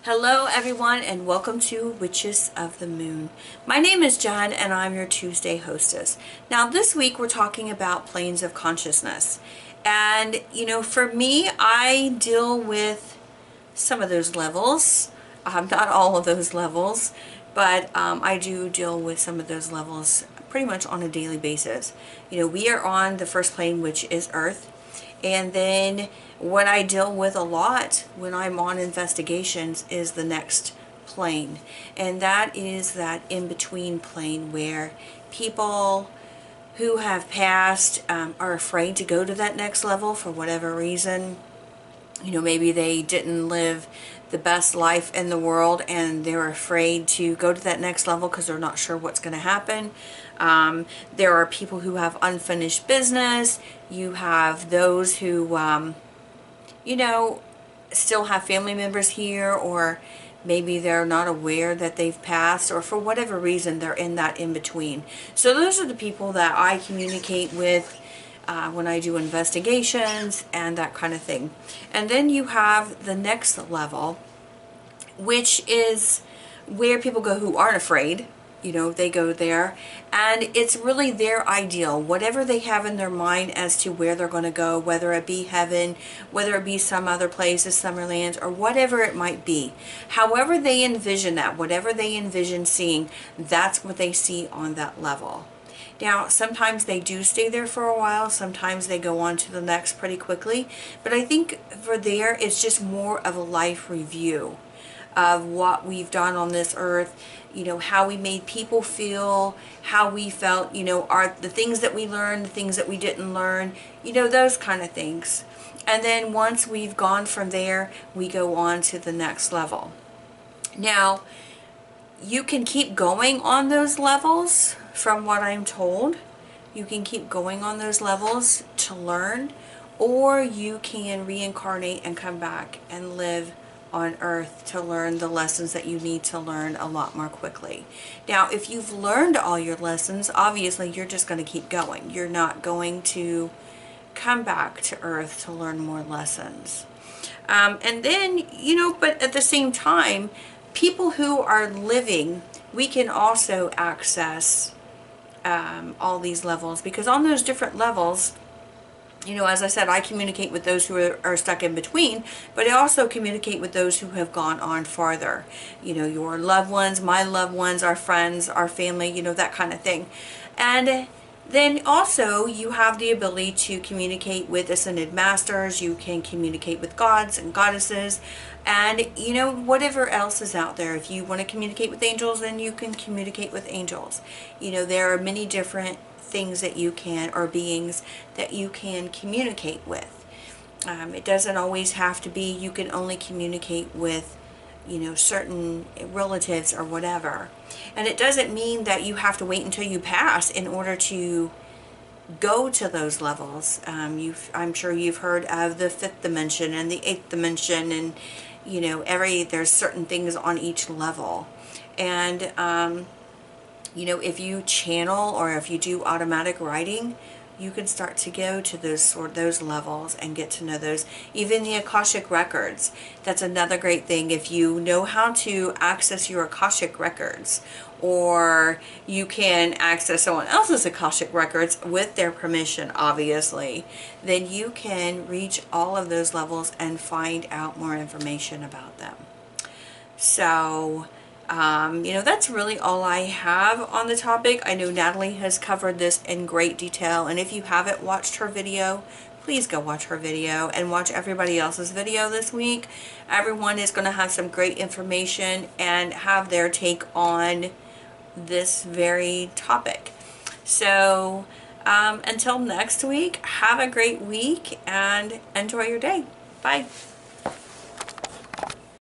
Hello everyone and welcome to Witches of the Moon. My name is Jen and I'm your Tuesday hostess. Now this week we're talking about planes of consciousness. And for me, I deal with some of those levels. Not all of those levels, but I do deal with some of those levels pretty much on a daily basis. We are on the first plane, which is Earth. And then what I deal with a lot when I'm on investigations is the next plane. And that is that in-between plane where people who have passed are afraid to go to that next level for whatever reason. Maybe they didn't live the best life in the world and they're afraid to go to that next level because they're not sure what's going to happen. There are people who have unfinished business. You have those who, still have family members here, or maybe they're not aware that they've passed, or for whatever reason they're in that in-between. So those are the people that I communicate with when I do investigations and that kind of thing. And then you have the next level, which is where people go who aren't afraid. They go there and it's really their ideal, whatever they have in their mind as to where they're going to go, whether it be heaven, whether it be some other place, a Summerland, or whatever it might be. However they envision that, whatever they envision seeing, that's what they see on that level. Now, sometimes they do stay there for a while, sometimes they go on to the next pretty quickly, but I think for there, it's just more of a life review of what we've done on this earth, how we made people feel, how we felt, are the things that we learned, the things that we didn't learn, those kind of things. And then once we've gone from there, we go on to the next level. Now, you can keep going on those levels, from what I'm told. You can keep going on those levels to learn, or you can reincarnate and come back and live on Earth to learn the lessons that you need to learn a lot more quickly. Now, if you've learned all your lessons, obviously you're just going to keep going. You're not going to come back to Earth to learn more lessons. And then, but at the same time, people who are living, we can also access all these levels, because on those different levels, as I said, I communicate with those who are stuck in between, but I also communicate with those who have gone on farther. Your loved ones, my loved ones, our friends, our family, that kind of thing. And then also you have the ability to communicate with ascended masters. You can communicate with gods and goddesses, and whatever else is out there. If you want to communicate with angels, then you can communicate with angels. There are many different things that you can, or beings that you can communicate with. It doesn't always have to be you can only communicate with certain relatives or whatever. And it doesn't mean that you have to wait until you pass in order to go to those levels. I'm sure you've heard of the fifth dimension and the eighth dimension, and there's certain things on each level. And if you channel, or if you do automatic writing, you can start to go to those levels and get to know those. Even the Akashic records, that's another great thing. If you know how to access your Akashic records, or you can access someone else's Akashic records with their permission, obviously, then you can reach all of those levels and find out more information about them. So that's really all I have on the topic. I know Natalie has covered this in great detail, and if you haven't watched her video, please go watch her video and watch everybody else's video this week. Everyone is going to have some great information and have their take on this very topic. So until next week, have a great week and enjoy your day. Bye.